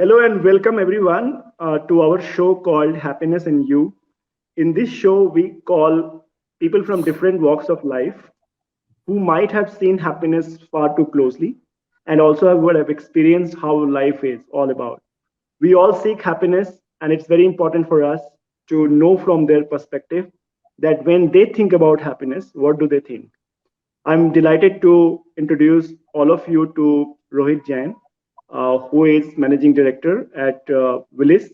Hello and welcome everyone to our show called Happiness and You. In this show, we call people from different walks of life who might have seen happiness far too closely and also would have experienced how life is all about. We all seek happiness, and it's very important for us to know from their perspective that when they think about happiness, what do they think? I'm delighted to introduce all of you to Rohit Jain, who is managing director at Willis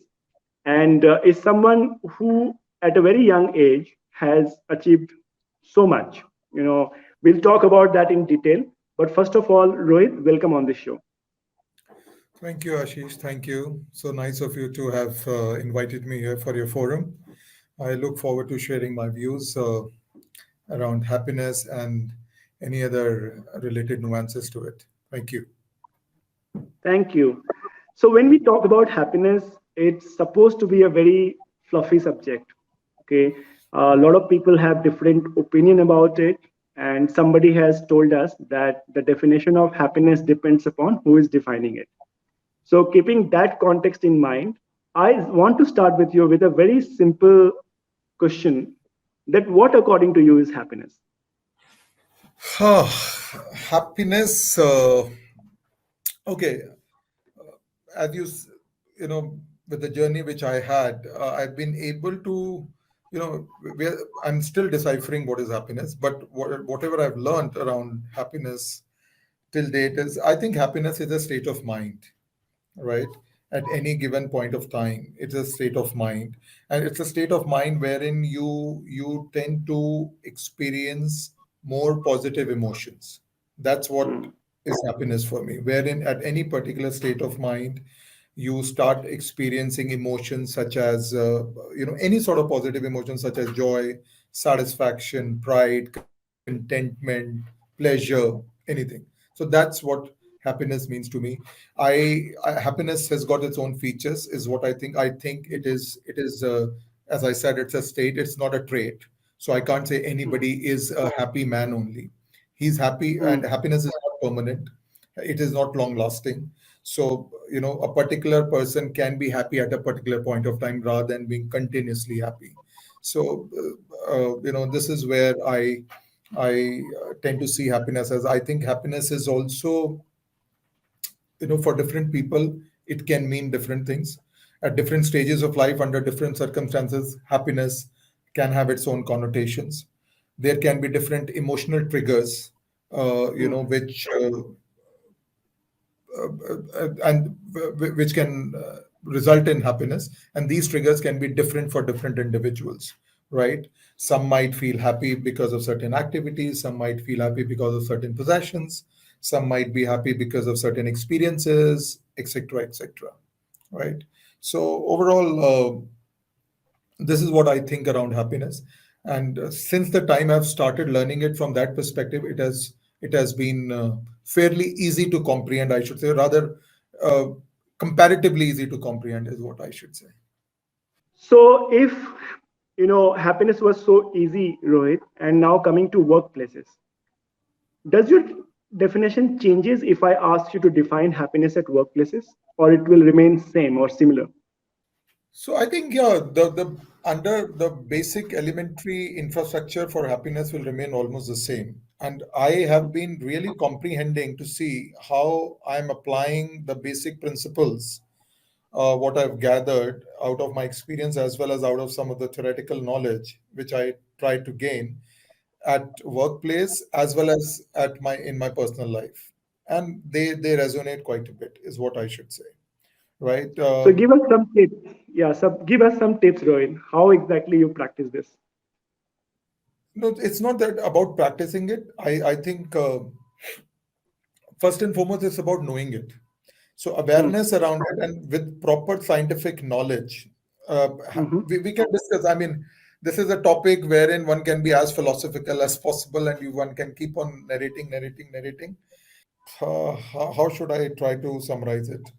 and is someone who, at a very young age, has achieved so much. You know, we'll talk about that in detail. But first of all, Rohit, welcome on the show. Thank you, Ashish. Thank you. So nice of you to have invited me here for your forum. I look forward to sharing my views around happiness and any other related nuances to it. Thank you. Thank you. So when we talk about happiness, it's supposed to be a very fluffy subject. Okay, a lot of people have different opinion about it, and somebody has told us that the definition of happiness depends upon who is defining it. So keeping that context in mind, I want to start with you with a very simple question: that what according to you is happiness? Happiness. Okay, as you know, with the journey which I had, I've been able to, where I'm still deciphering what is happiness, but whatever I've learned around happiness till date is, I think happiness is a state of mind, right? At any given point of time, it's a state of mind, and it's a state of mind wherein you tend to experience more positive emotions. That's what Hmm. is happiness for me, wherein at any particular state of mind you start experiencing emotions such as any sort of positive emotions such as joy, satisfaction, pride, contentment, pleasure, anything. So that's what happiness means to me. Happiness has got its own features, is what I think. I think it is as I said, it's a state, it's not a trait. So I can't say anybody is a happy man only. He's happy, and Hmm. happiness is not permanent, it is not long lasting. So a particular person can be happy at a particular point of time rather than being continuously happy. So this is where I tend to see happiness as. I think happiness is also, for different people, it can mean different things. At different stages of life, under different circumstances, happiness can have its own connotations. There can be different emotional triggers, Hmm. which can result in happiness, and these triggers can be different for different individuals, right? Some might feel happy because of certain activities, some might feel happy because of certain possessions, some might be happy because of certain experiences, etc., etc., right? So overall, this is what I think around happiness. And since the time I've started learning it from that perspective, it has been fairly easy to comprehend, I should say, rather uh, comparatively easy to comprehend is what I should say. So if happiness was so easy, Rohit, and now coming to workplaces, does your definition changes if I ask you to define happiness at workplaces, or it will remain same or similar? So I think, yeah, the under the basic elementary infrastructure for happiness will remain almost the same. And I have been really comprehending to see how I'm applying the basic principles, what I've gathered out of my experience as well as out of some of the theoretical knowledge which I try to gain at workplace as well as at my in my personal life, and they resonate quite a bit, is what I should say, right? So give us some tips. Yeah, give us some tips, Rohit. How exactly you practice this? No, it's not that about practicing it. I think first and foremost it's about knowing it. So Hmm. awareness around it, and with proper scientific knowledge, Hmm. we can discuss. I mean, this is a topic wherein one can be as philosophical as possible, and one can keep on narrating. How should I try to summarize it?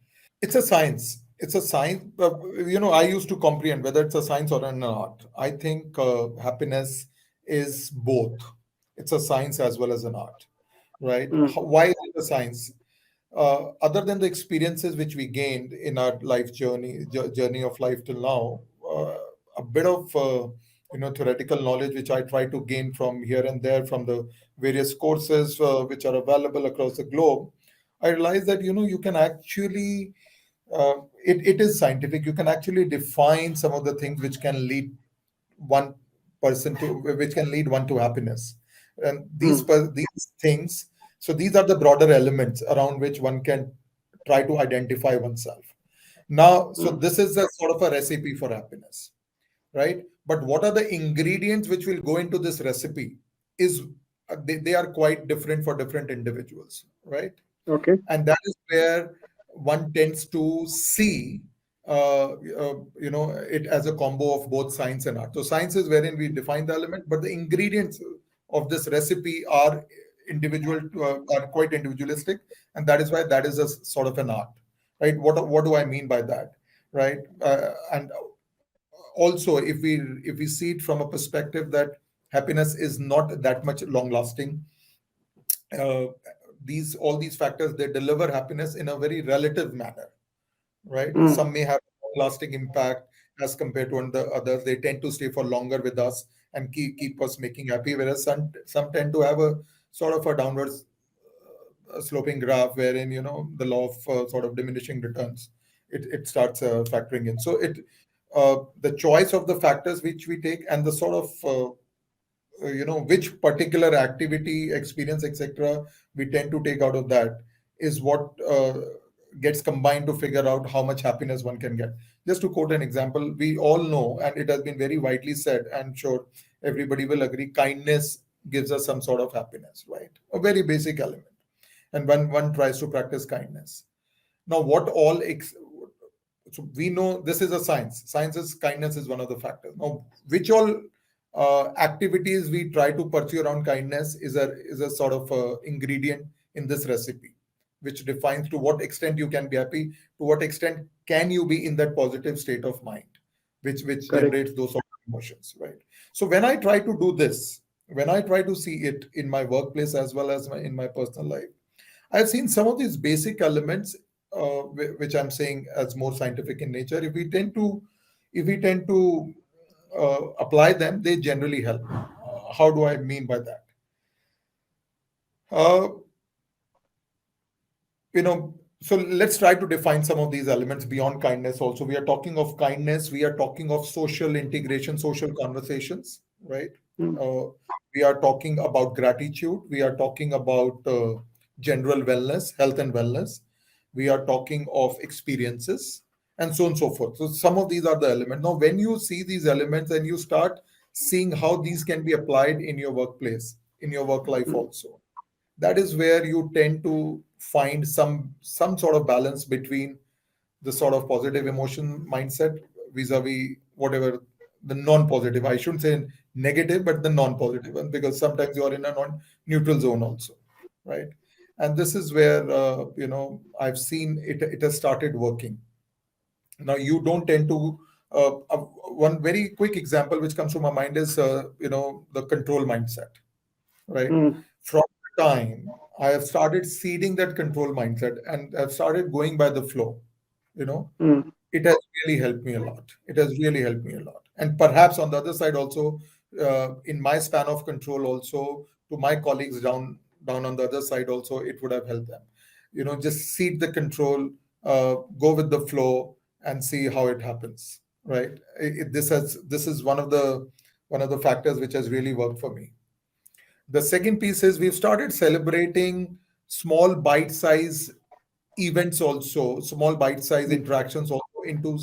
It's a science. It's a science. I used to comprehend whether it's a science or an art. I think happiness is both. It's a science as well as an art, right? Hmm. Why is it a science? other than the experiences which we gained in our life journey of life till now, a bit of theoretical knowledge which I try to gain from here and there from the various courses which are available across the globe. I realize that you can actually it is scientific. You can actually define some of the things one which can lead one to happiness, and Mm, these things. So these are the broader elements around which one can try to identify oneself. Now, so mm, this is a sort of a recipe for happiness, right? But what are the ingredients which will go into this recipe? Is they are quite different for different individuals, right? okay. And that is where one tends to see it as a combo of both science and art. So science is wherein we define the element, but the ingredients of this recipe are are quite individualistic, and that is why that is a sort of an art, right? What do I mean by that, right? And also, if we see it from a perspective that happiness is not that much long lasting, uh, these all these factors, they deliver happiness in a very relative manner, right? Mm, Some may have a lasting impact as compared to the others. They tend to stay for longer with us and keep us making happy, whereas some tend to have a sort of a downwards sloping graph wherein the law of sort of diminishing returns, it starts factoring in. So the choice of the factors which we take and the sort of which particular activity, experience, etc., we tend to take out of that is what gets combined to figure out how much happiness one can get. Just to quote an example, we all know, and it has been very widely said, I'm sure everybody will agree, kindness gives us some sort of happiness, right? A very basic element. And when one tries to practice kindness. Now, so we know this is a science. Science is kindness is one of the factors. Now, which all activities we try to pursue around kindness is a sort of ingredient in this recipe, which defines to what extent you can be happy, to what extent can you be in that positive state of mind, which correct. generates those sort of emotions, right? So when I try to do this, when I try to see it in my workplace as well as in my personal life, I've seen some of these basic elements, which I'm saying as more scientific in nature. If we tend to apply them, they generally help. How do I mean by that? Uh, so let's try to define some of these elements beyond kindness. Also, we are talking of kindness. We are talking of social integration, social conversations, right? Mm, Uh, we are talking about gratitude. We are talking about general wellness, health and wellness. We are talking of experiences and so on and so forth. So some of these are the elements. Now, when you see these elements and you start seeing how these can be applied in your workplace, in your work life mm, also, that is where you tend to find some sort of balance between the sort of positive emotion mindset vis-a-vis whatever the non-positive, I shouldn't say negative, but the non-positive one, because sometimes you are in a non-neutral zone also, right? And this is where I've seen it has started working. Now you don't tend to one very quick example which comes to my mind is the control mindset, right? mm, From the time I have started seeding that control mindset and I've started going by the flow, you know, mm, it has really helped me a lot. It has really helped me a lot. And perhaps on the other side also, in my span of control also, to my colleagues down on the other side also, it would have helped them. Just seed the control, go with the flow, and see how it happens. Right? This is one of the factors which has really worked for me. The second piece is we've started celebrating small bite-size events also, small bite-size mm, interactions also into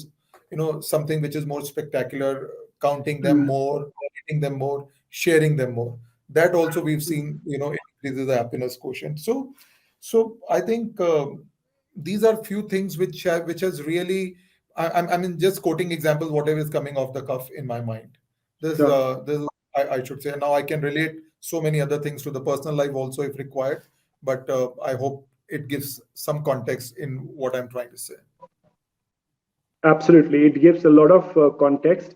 something which is more spectacular, counting them mm, more, editing them more, sharing them more. That also we've seen increases the happiness quotient. So I think these are few things which has really I mean just quoting examples whatever is coming off the cuff in my mind. sure. This I should say. Now I can relate so many other things to the personal life also if required, but I hope it gives some context in what I'm trying to say. Absolutely. It gives a lot of context.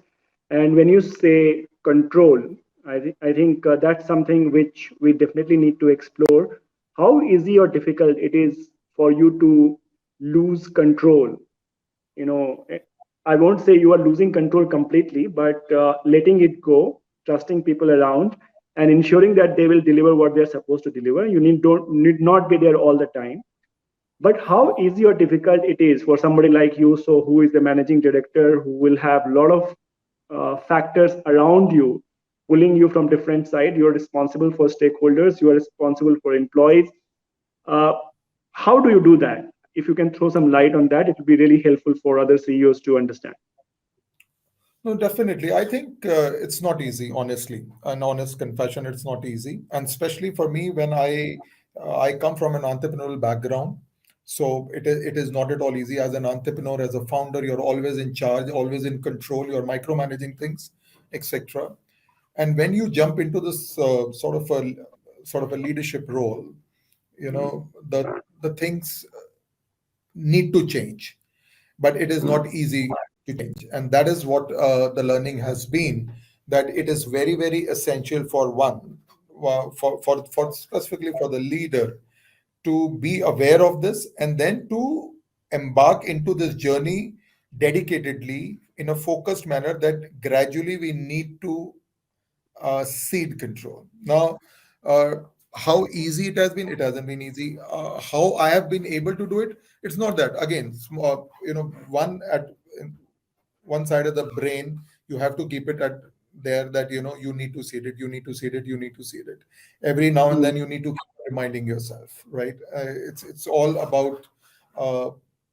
And when you say control, I think that's something which we definitely need to explore. How easy or difficult it is for you to lose control. You know, I won't say you are losing control completely, but letting it go, trusting people around, and ensuring that they will deliver what they're supposed to deliver. You need not be there all the time. But how easy or difficult it is for somebody like you, so who is the managing director, who will have a lot of factors around you, pulling you from different side. You're responsible for stakeholders, you are responsible for employees. Uh, how do you do that? If you can throw some light on that, it would be really helpful for other CEOs to understand. No, definitely. I think it's not easy, honestly. An honest confession, it's not easy. And especially for me, when I come from an entrepreneurial background, so it is not at all easy. As an entrepreneur, as a founder, you're always in charge, always in control, you're micromanaging things, etc. And when you jump into this sort of a leadership role, the things need to change, but it is not Mm, easy to change. And that is what the learning has been, that it is very, very essential for one, for specifically for the leader, to be aware of this and then to embark into this journey dedicatedly in a focused manner, that gradually we need to seed control. Now, uh, how easy it has been, it hasn't been easy. How I have been able to do it, it's not that. Again, one at one side of the brain, you have to keep it at there, that you need to seed it, you need to seed it, you need to seed it. Every now and then mm, you need to keep reminding yourself, right? It's all about uh,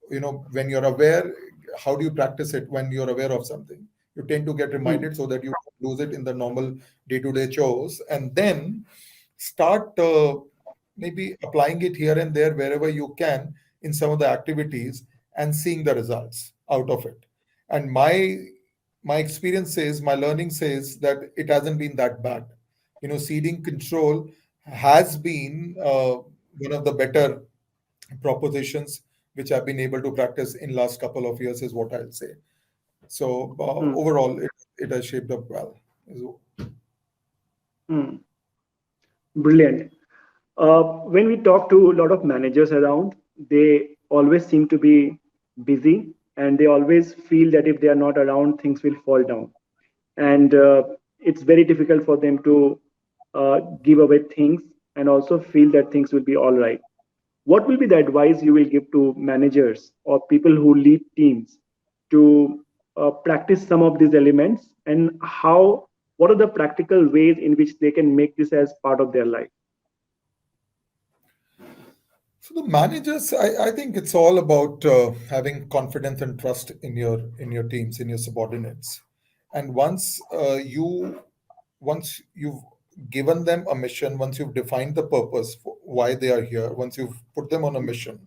when you're aware. How do you practice it? When you're aware of something, you tend to get mm, reminded so that you don't lose it in the normal day-to-day chores, and then start maybe applying it here and there wherever you can in some of the activities, and seeing the results out of it. And my experience says, my learning says, that it hasn't been that bad. Seeding control has been one of the better propositions which I've been able to practice in last couple of years, is what I'll say. So mm, overall, it has shaped up well. mm. Brilliant. When we talk to a lot of managers around, they always seem to be busy, and they always feel that if they are not around, things will fall down. And it's very difficult for them to give away things and also feel that things will be all right. What will be the advice you will give to managers or people who lead teams to practice some of these elements, and how, what are the practical ways in which they can make this as part of their life? So the managers, I think it's all about having confidence and trust in your teams, in your subordinates. And once you've given them a mission, once you've defined the purpose for why they are here, once you've put them on a mission,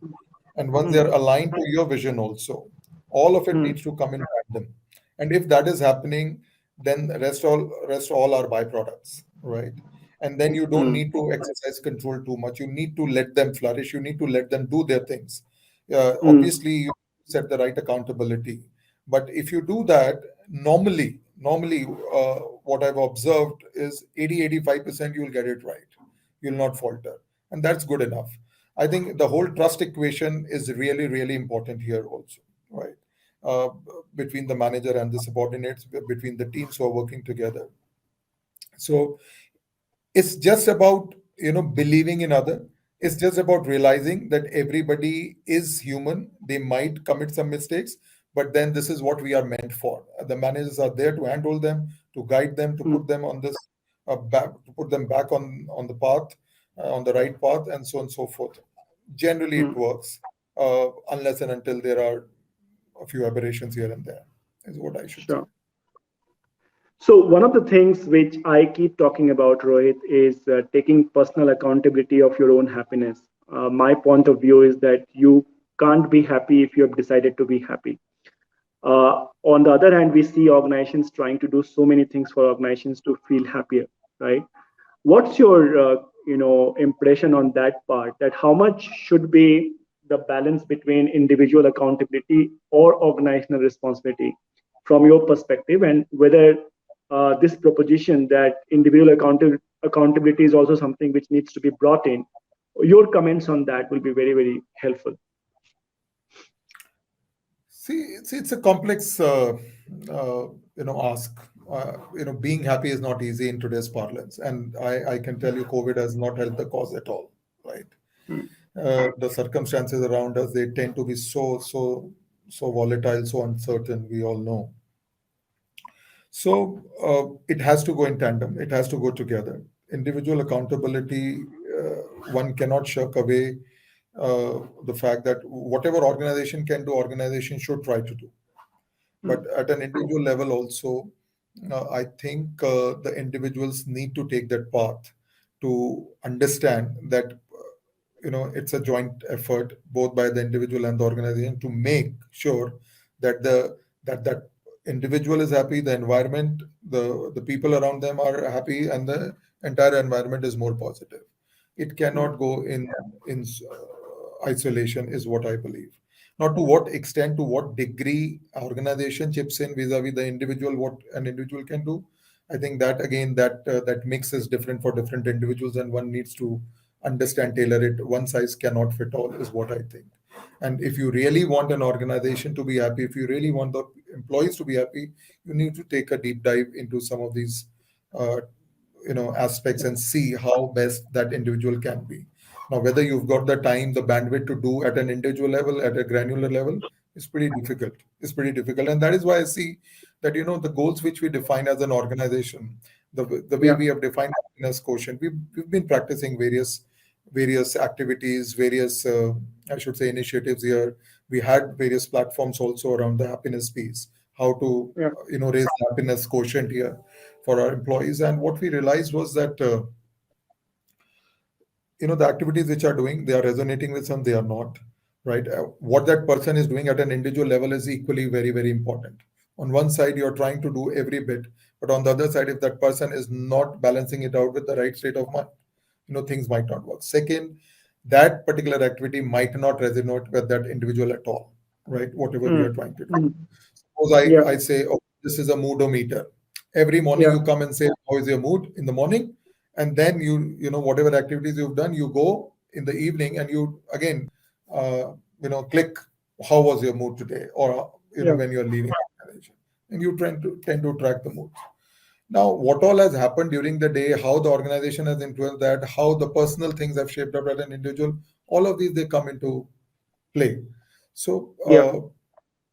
and once they're Hmm, aligned to your vision also, all of it hmm, needs to come in tandem. And if that is happening, then rest all are byproducts, right? And then you don't hmm, need to exercise control too much. You need to let them flourish, you need to let them do their things. hmm, Obviously you set the right accountability, but if you do that, normally what I've observed is 80-85% you'll get it right. You'll not falter, and that's good enough. I think the whole trust equation is really, really important here also, right? Uh, Between the manager and the subordinates, between the teams who are working together. So it's just about believing in other. It's just about realizing that everybody is human. They might commit some mistakes, but then this is what we are meant for. The managers are there to handle them, to guide them, to hmm, put them on this back, to put them back on the path, on the right path, and so on and so forth. Generally it hmm. works, unless and until there are a few aberrations here and there, is what I should say. Sure. So one of the things which I keep talking about, Rohit, is taking personal accountability of your own happiness. My point of view is that you can't be happy if you have decided to be happy. On the other hand, we see organizations trying to do so many things for organizations to feel happier, right? What's your impression on that part? That how much should be the balance between individual accountability or organizational responsibility from your perspective, and whether this proposition that individual accountability is also something which needs to be brought in, Your comments on that will be very, very helpful. See, it's a complex, ask. Being happy is not easy in today's parlance, and I can tell you, COVID has not helped the cause at all, right? Mm, The circumstances around us, they tend to be so volatile, so uncertain. We all know. So it has to go in tandem. It has to go together. Individual accountability, one cannot shirk away the fact that whatever organization can do, organization should try to do. mm, But at an individual level also, I think the individuals need to take that path to understand that it's a joint effort both by the individual and the organization to make sure that that individual is happy, the environment, the people around them are happy, and the entire environment is more positive. It mm, cannot go in isolation, is what I believe. Now, to what extent, to what degree organization chips in vis-a-vis the individual, what an individual can do, I think that again, that mix is different for different individuals, and one needs to understand, tailor it. One size cannot fit all, is what I think. And if you really want an organization to be happy, if you really want the employees to be happy, you need to take a deep dive into some of these uh, aspects and see how best that individual can be. Now, whether you've got the time, the bandwidth to do at an individual level, at a granular level, is pretty difficult. It's pretty difficult, and that is why I see that the goals which we define as an organization, the way yeah, we have defined happiness quotient, we've been practicing various activities, various I should say initiatives here. We had various platforms also around the happiness piece, how to yeah, raise the happiness quotient here for our employees. And what we realized was that the activities which are doing, they are resonating with some, they are not, right? What that person is doing at an individual level is equally very, very important. On one side, you're trying to do every bit, but on the other side, if that person is not balancing it out with the right state of mind, things might not work. Second, that particular activity might not resonate with that individual at all, right? Whatever we mm, are trying to do. mm, Suppose yeah, I say, oh, this is a moodometer. Every morning yeah, you come and say, how is your mood in the morning? And then whatever activities you've done, you go in the evening and you again, click, how was your mood today? Or, yeah, when you're leaving the organization. And you tend to track the mood. Now, what all has happened during the day, how the organization has influenced that, how the personal things have shaped up at an individual, all of these, they come into play. So, yeah.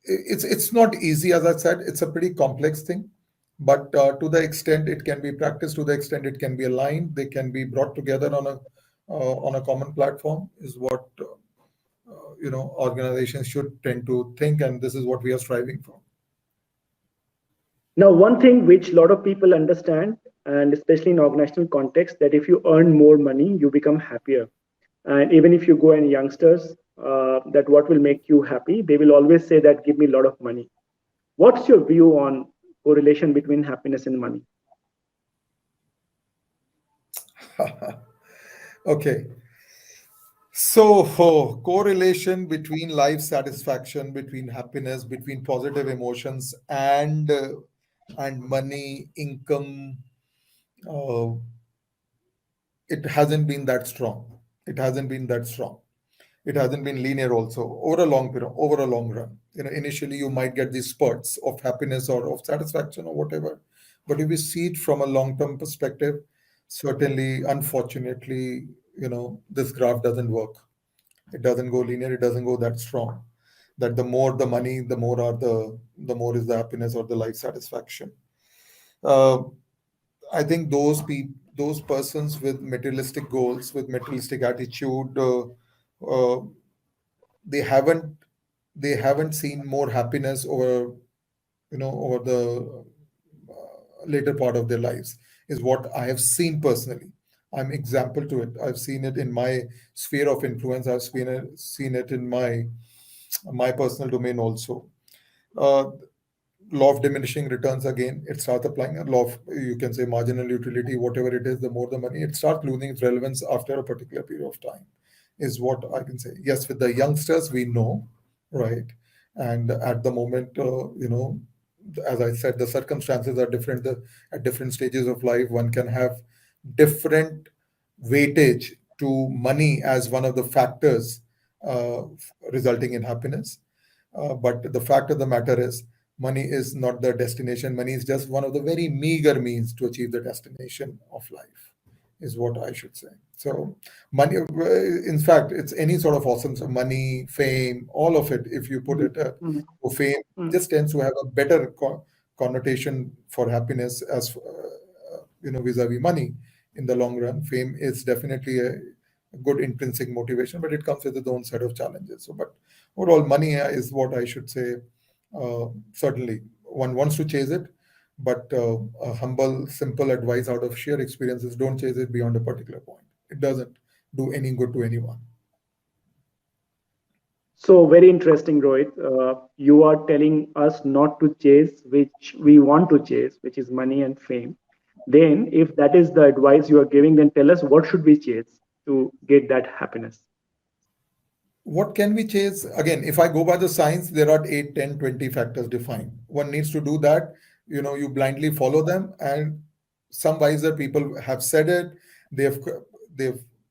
it's not easy, as I said. It's a pretty complex thing, but to the extent it can be practiced, to the extent it can be aligned, they can be brought together on a common platform, is what organizations should tend to think, and this is what we are striving for. Now, one thing which a lot of people understand, and especially in organizational context, that if you earn more money, you become happier. And even if you go and youngsters, that what will make you happy, they will always say that give me a lot of money. What's your view on correlation between happiness and money? Okay. So, correlation between life satisfaction, between happiness, between positive emotions, and money, income, uh, it hasn't been that strong. It hasn't been that strong. It hasn't been linear also over a long period, over a long run. Initially you might get these spurts of happiness or of satisfaction or whatever, but if you see it from a long-term perspective, certainly, unfortunately, this graph doesn't work. It doesn't go linear. It doesn't go that strong. That the more the money, the more is the happiness or the life satisfaction. Uh, I think those persons with materialistic goals, with materialistic attitude, uh, they haven't they haven't seen more happiness over the later part of their lives, is what I have seen personally. I'm example to it. I've seen it in my sphere of influence. I've seen it in my personal domain also. uh, Law of diminishing returns, again, it starts applying. A law of, you can say, marginal utility, whatever it is, the more the money, it starts losing its relevance after a particular period of time, is what I can say. Yes, with the youngsters we know, right? And at the moment, as I said, the circumstances are different. At different stages of life, one can have different weightage to money as one of the factors uh, resulting in happiness. But the fact of the matter is, money is not the destination. Money is just one of the very meager means to achieve the destination of life, is what I should say. So, money, in fact, it's any sort of awesome, so money, fame, all of it, if you put mm, it, mm, fame mm. just tends to have a better connotation for happiness as vis-a-vis money. In the long run, fame is definitely a good intrinsic motivation, but it comes with its own set of challenges. So, but overall, money is what I should say. Certainly, one wants to chase it, but a humble, simple advice out of sheer experience is don't chase it beyond a particular point. It doesn't do any good to anyone. So very interesting, Rohit. You are telling us not to chase which we want to chase, which is money and fame. Then, if that is the advice you are giving, then tell us what should we chase to get that happiness. What can we chase? Again, if I go by the science, there are 8, 10, 20 factors defined. One needs to do that. You blindly follow them, and some wiser people have said it. They've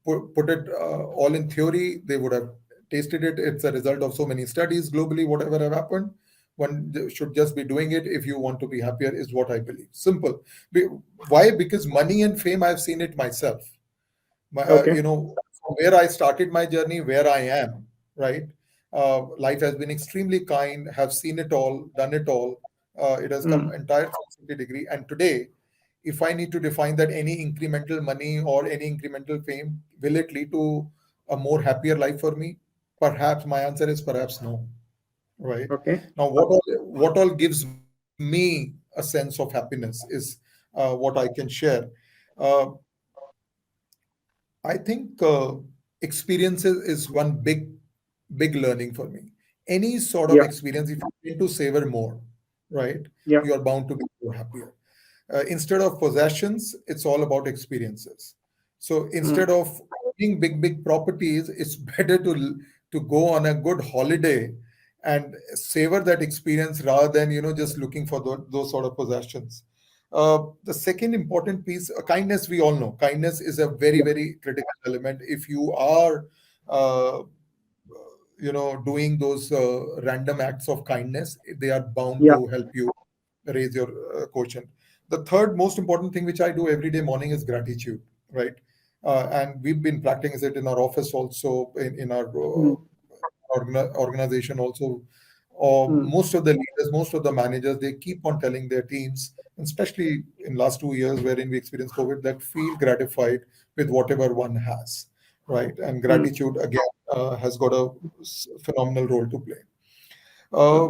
put it all in theory. They would have tasted it. It's a result of so many studies globally. Whatever have happened, one should just be doing it if you want to be happier. Is what I believe. Simple. Why? Because money and fame, I've seen it myself. Okay. From where I started my journey, where I am, right? Life has been extremely kind, have seen it all, done it all. It has come Mm, entire 360 degree. And today, if I need to define that any incremental money or any incremental fame, will it lead to a more happier life for me? Perhaps my answer is perhaps no, right? okay. Now, what all gives me a sense of happiness is what I can share. Uh, I think experiences is one big learning for me. Any sort of Yeah. experience, if you tend to savor more, right, Yeah. you are bound to be more happier. Instead of possessions, it's all about experiences. So Mm, instead of owning big properties, it's better to go on a good holiday and savor that experience rather than just looking for those sort of possessions. The second important piece, kindness. We all know kindness is a very yeah. very critical element. If you are uh, doing those random acts of kindness, they are bound Yeah. to help you raise your quotient. The third most important thing which I do every day morning is gratitude, right? And we've been practicing it in our office also, in our Mm, organization also. mm, Most of the leaders, most of the managers, they keep on telling their teams, especially in last 2 years wherein we experienced COVID, that feel gratified with whatever one has, right? And mm, gratitude again has got a phenomenal role to play. mm,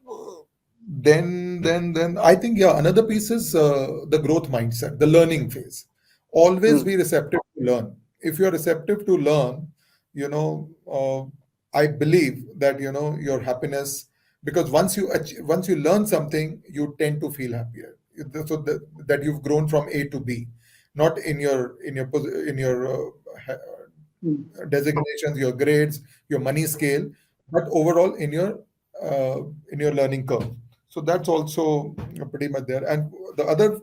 Uh, then I think, yeah, another piece is the growth mindset, the learning phase. Always mm, be receptive to learn. If you're receptive to learn, you know, I believe that your happiness, because once you learn something, you tend to feel happier. So that you've grown from A to B, not in your mm, designations, your grades, your money scale, but overall in your learning curve. So that's also pretty much there. And the other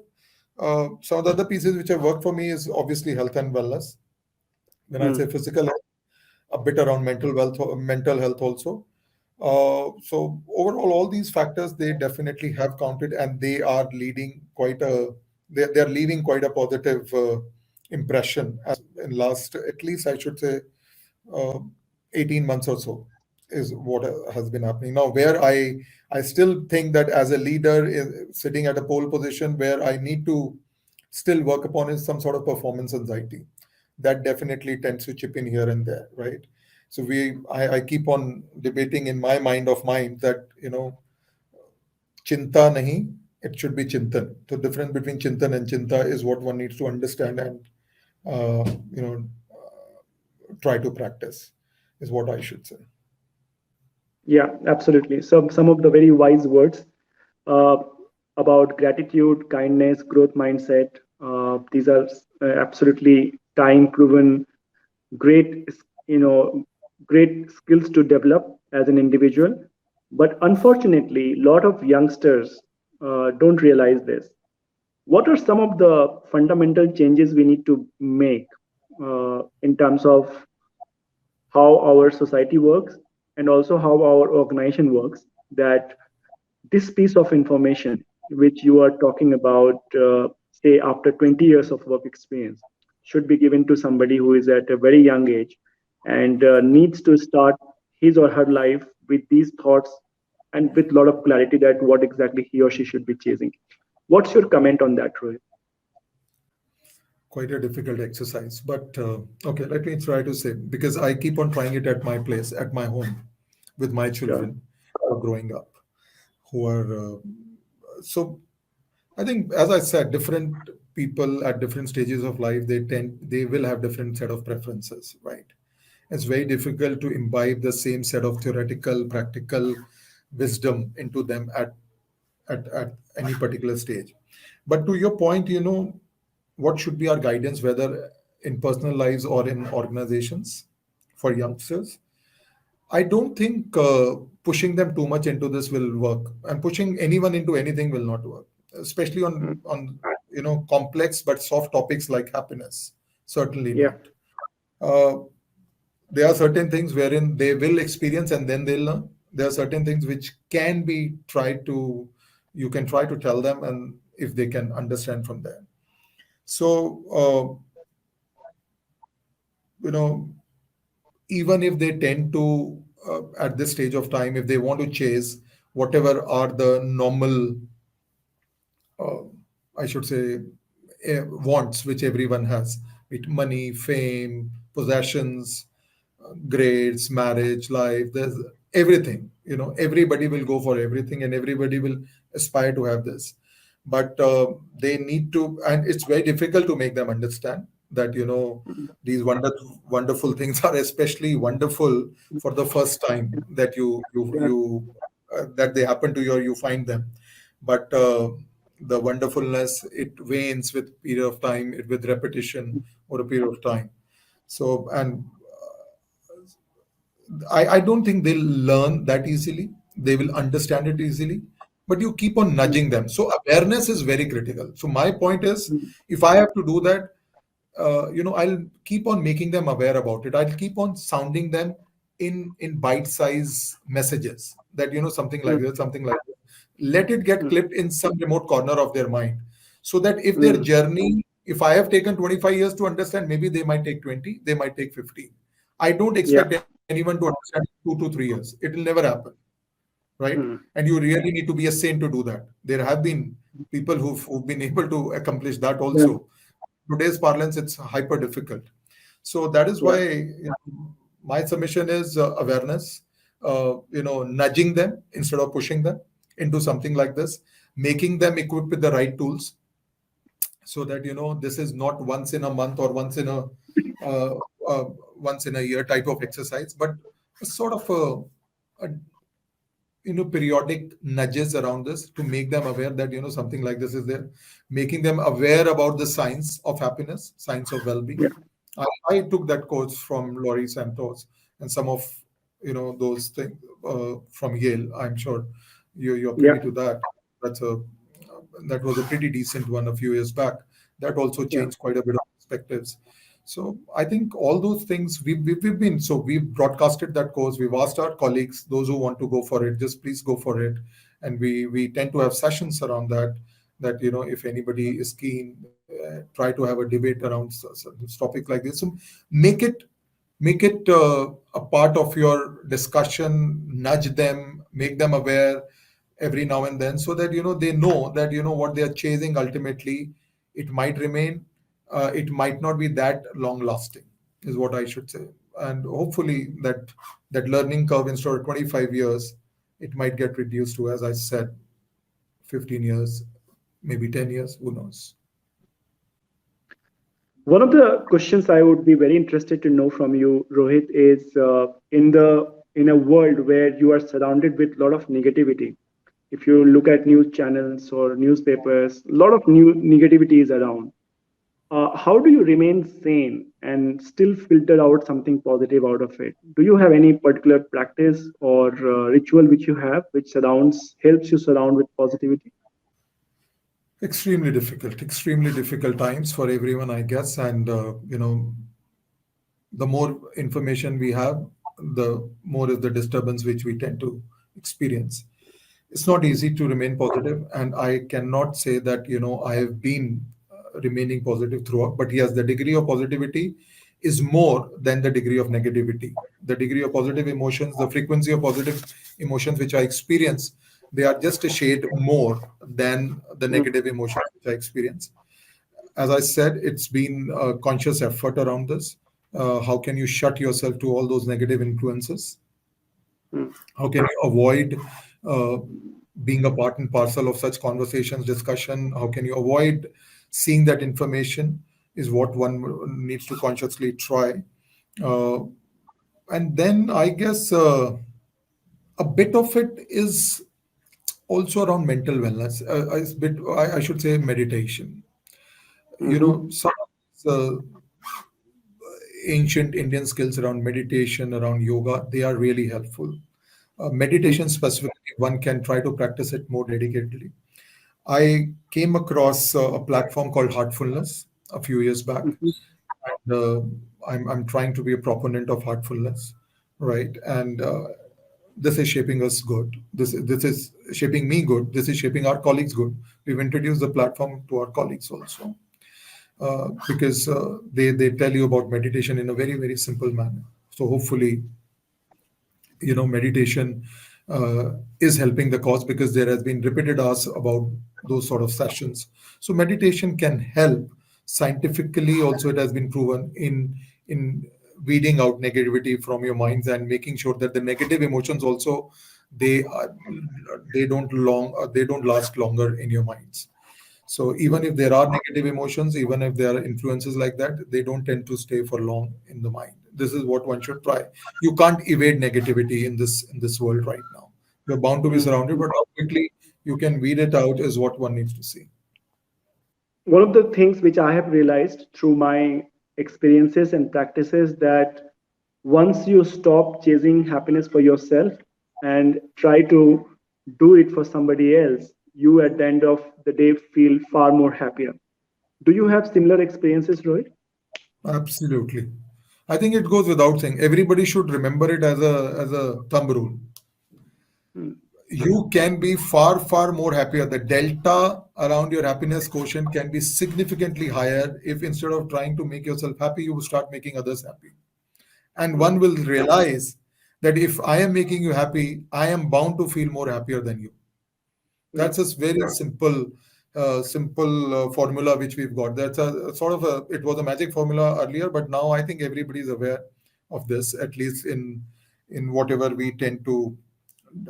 some of the other pieces which have worked for me is obviously health and wellness. When I say mm, physical health, a bit around mental health also. So overall, all these factors, they definitely have counted, and they are leading quite a they are leaving quite a positive impression in last, at least I should say, uh, 18 months or so is what has been happening now, where I still think that as a leader sitting at a pole position, where I need to still work upon is some sort of performance anxiety that definitely tends to chip in here and there, right? So I keep on debating in my mind of mind that chinta nahi, it should be chintan. The difference between chintan and chinta is what one needs to understand and uh, you know try to practice, is what I should say. yeah, absolutely. So some of the very wise words uh, about gratitude, kindness, growth mindset. These are absolutely time proven, great, you know, great skills to develop as an individual. But unfortunately, a lot of youngsters don't realize this. What are some of the fundamental changes we need to make in terms of how our society works and also how our organization works, that this piece of information which you are talking about, say after 20 years of work experience, should be given to somebody who is at a very young age and needs to start his or her life with these thoughts and with a lot of clarity that what exactly he or she should be chasing. What's your comment on that, Rohit? Quite a difficult exercise, but okay, let me try to say, because I keep on trying it at my place, at my home, with my Sure. children who are growing up, who are so I think, as I said, different people at different stages of life, they will have different set of preferences, right? It's very difficult to imbibe the same set of theoretical, practical wisdom into them at any particular stage. But to your point, what should be our guidance, whether in personal lives or in organizations for youngsters? I don't think pushing them too much into this will work, and pushing anyone into anything will not work, especially Mm. on complex but soft topics like happiness. Certainly Yeah. not. Uh, there are certain things wherein they will experience and then they'll learn. There are certain things which can be tried to, you can try to tell them, and if they can understand from there. So, you know, even if they tend to, at this stage of time, if they want to chase whatever are the normal, uh, I should say, wants which everyone has, with money, fame, possessions, grades, marriage, life, there's everything. Everybody will go for everything and everybody will aspire to have this. But they need to, and it's very difficult to make them understand that, Mm. these wonderful things are especially wonderful for the first time that Yeah. that they happen to you or you find them. But the wonderfulness, it wanes with period of time, with repetition over a period of time. So, and I don't think they'll learn that easily. They will understand it easily, but you keep on Mm. nudging them. So awareness is very critical. So my point is, Mm. if I have to do that, I'll keep on making them aware about it. I'll keep on sounding them in bite-size messages that, something like Mm. this, something like this. Let it get Mm. clipped in some remote corner of their mind, so that if their Mm. journey, if I have taken 25 years to understand, maybe they might take 20, they might take 15. I don't Yeah. expect anyone to understand 2 to 3 years. It will never happen, right? Mm. And you really need to be a saint to do that. There have been people who've been able to accomplish that Yeah. also. Today's parlance, it's hyper difficult. So that is why, Yeah. my submission is awareness, nudging them instead of pushing them into something like this, making them equipped with the right tools, so that, this is not once in a month or uh, uh, once in a year type of exercise, but a sort of a periodic nudges around this to make them aware that, something like this is there, making them aware about the science of happiness, science of well-being. Yeah. I took that course from Laurie Santos and some of, those things from Yale. I'm sure you're Yeah. privy to that. That's a that was a pretty decent one a few years back. That also Yeah. changed quite a bit of perspectives. So I think all those things we've been, so we've broadcasted that course. We've asked our colleagues, those who want to go for it, just please go for it. And we tend to have sessions around that. That, if anybody is keen, try to have a debate around this topic like this. So make it make it a part of your discussion. Nudge them, make them aware every now and then, so that, they know that, what they are chasing ultimately, it might remain, it might not be that long lasting, is what I should say. And hopefully that learning curve, instead of 25 years, it might get reduced to, as I said, 15 years, maybe 10 years, who knows. One of the questions I would be very interested to know from you, Rohit, is in a world where you are surrounded with a lot of negativity. If you look at news channels or newspapers, a lot of new negativity is around. How do you remain sane and still filter out something positive out of it? Do you have any particular practice or ritual which you have, which surrounds helps you surround with positivity? Extremely difficult times for everyone, I guess. And The more information we have, the more is the disturbance which we tend to experience. It's not easy to remain positive, and I cannot say that I have been remaining positive throughout. But yes, the degree of positivity is more than the degree of negativity. The degree of positive emotions, the frequency of positive emotions which I experience, they are just a shade more than the Mm, negative emotions which I experience. As I said, it's been a conscious effort around this. How can you shut yourself to all those negative influences? mm, How can you avoid uh, being a part and parcel of such conversations, discussion? How can you avoid seeing that information? Is what one needs to consciously try. Uh, and then I guess a bit of it is also around mental wellness. I should say meditation. mhm, Some ancient Indian skills around meditation, around yoga, they are really helpful. Meditation mm, specifically, one can try to practice it more dedicatedly. I came across a platform called Heartfulness a few years back, mhm, and I'm trying to be a proponent of heartfulness, right? And this is shaping us good. This is shaping me good. This is shaping our colleagues good. We've introduced the platform to our colleagues also, because they tell you about meditation in a very very simple manner. So hopefully, meditation is helping the cause, because there has been repeated asks about those sort of sessions. So meditation can help scientifically also. It has been proven in weeding out negativity from your minds and making sure that the negative emotions also, they are, they don't last longer in your minds. So even mm. if there are negative emotions, even if there are influences like that, they don't tend to stay for long in the mind. This is what one should try. You can't evade negativity in this world right now. You're bound to be Mm. surrounded, but how quickly you can weed it out is what one needs to see. One of the things which I have realized through my experiences and practices, that once you stop chasing happiness for yourself and try to do it for somebody else, you at the end of the day feel far more happier. Do you have similar experiences, Rohit? Absolutely. I think it goes without saying. Everybody should remember it as a thumb rule. Mm, You can be far, far more happier. The delta around your happiness quotient can be significantly higher if instead of trying to make yourself happy, you start making others happy. And one mm, will realize that if I am making you happy, I am bound to feel more happier than you. mm. That's a very simple formula which we've got. That's a sort of a, it was a magic formula earlier, but now I think everybody is aware of this, at least in whatever we tend to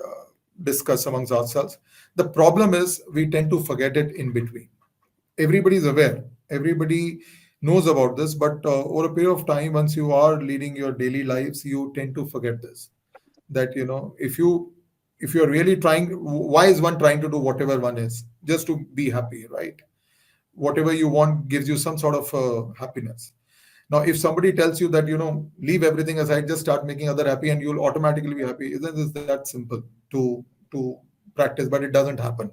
uh, discuss amongst ourselves. The problem is we tend to forget it in between. Everybody is aware, everybody knows about this, but over a period of time, once you are leading your daily lives, you tend to forget this. That if you're really trying, why is one trying to do whatever one is? Just to be happy, right? Whatever you want gives you some sort of happiness. Now if somebody tells you that leave everything aside, just start making other happy and you'll automatically be happy, isn't this that simple to practice? But it doesn't happen.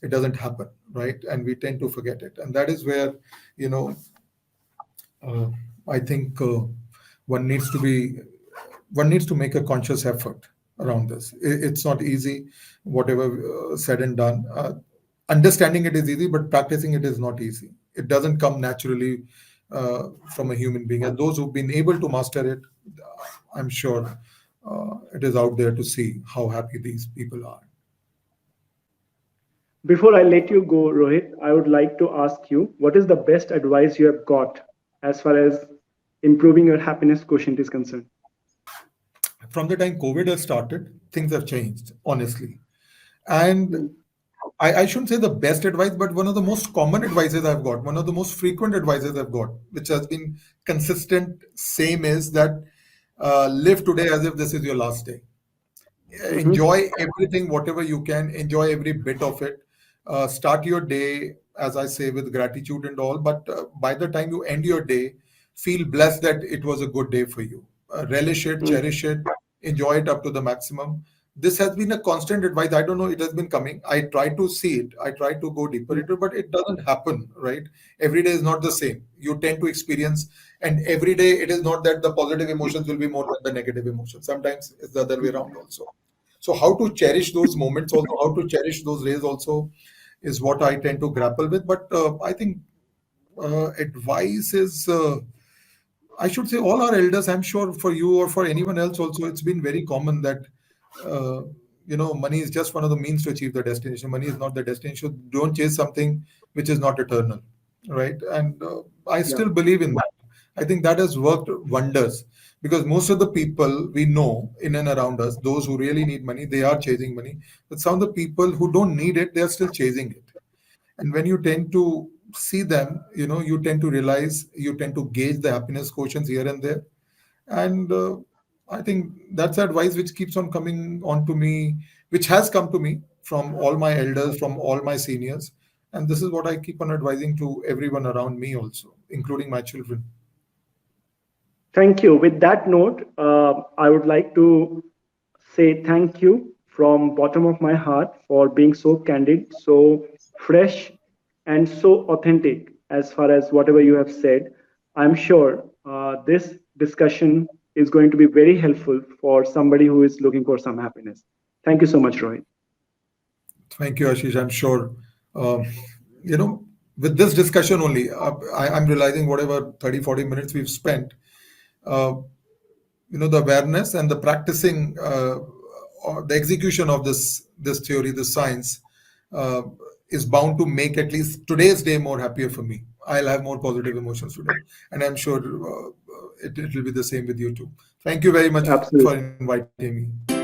It doesn't happen, right? And we tend to forget it, and that is where you know uh, I think one needs to be one needs to make a conscious effort around this. It's not easy, whatever said and done. Understanding it is easy, but practicing it is not easy. It doesn't come naturally from a human being. And those who've been able to master it, I'm sure it is out there to see how happy these people are. Before I let you go, Rohit, I would like to ask you, what is the best advice you have got as far as improving your happiness quotient is concerned? From the time COVID has started, things have changed, honestly. And Mm, I shouldn't say the best advice, but one of the most common advices I've got, one of the most frequent advices I've got, which has been consistent, same is that live today as if this is your last day. mhm, Enjoy everything, whatever you can, enjoy every bit of it. Start your day, as I say, with gratitude and all, but by the time you end your day, feel blessed that it was a good day for you. Relish it, mm, cherish it, enjoy it up to the maximum. this has been a constant advice. I don't know, it has been coming. I try to see it, I try to go deeper into it, but it doesn't happen, right? Every day is not the same. You tend to experience, and every day it is not that the positive emotions will be more than the negative emotions. Sometimes it's the other way around also. So how to cherish those moments also, how to cherish those days also, is what I tend to grapple with. But I think advice is, I should say, all our elders, I'm sure for you or for anyone else also, it's been very common that, uh, money is just one of the means to achieve the destination. Money is not the destination. Don't chase something which is not eternal, right? And I Yeah. still believe in that. I think that has worked wonders, because most of the people we know in and around us, those who really need money, they are chasing money. But some of the people who don't need it, they are still chasing it. And when you tend to see them, you tend to realize, you tend to gauge the happiness quotients here and there. And I think that's advice which keeps on coming on to me, which has come to me from all my elders, from all my seniors. And this is what I keep on advising to everyone around me also, including my children. Thank you. With that note, I would like to say thank you from bottom of my heart for being so candid, so fresh, and so authentic as far as whatever you have said. I'm sure this discussion is going to be very helpful for somebody who is looking for some happiness. Thank you so much, Rohit. Thank you, Ashish. I'm sure, um, you know, with this discussion only, I'm realizing whatever 30, 40 minutes we've spent, uh, the awareness and the practicing, or the execution of this theory, this science, uh, is bound to make at least today's day more happier for me. I'll have more positive emotions today, and I'm sure it will be the same with you too. Thank you very much for Absolutely. inviting me.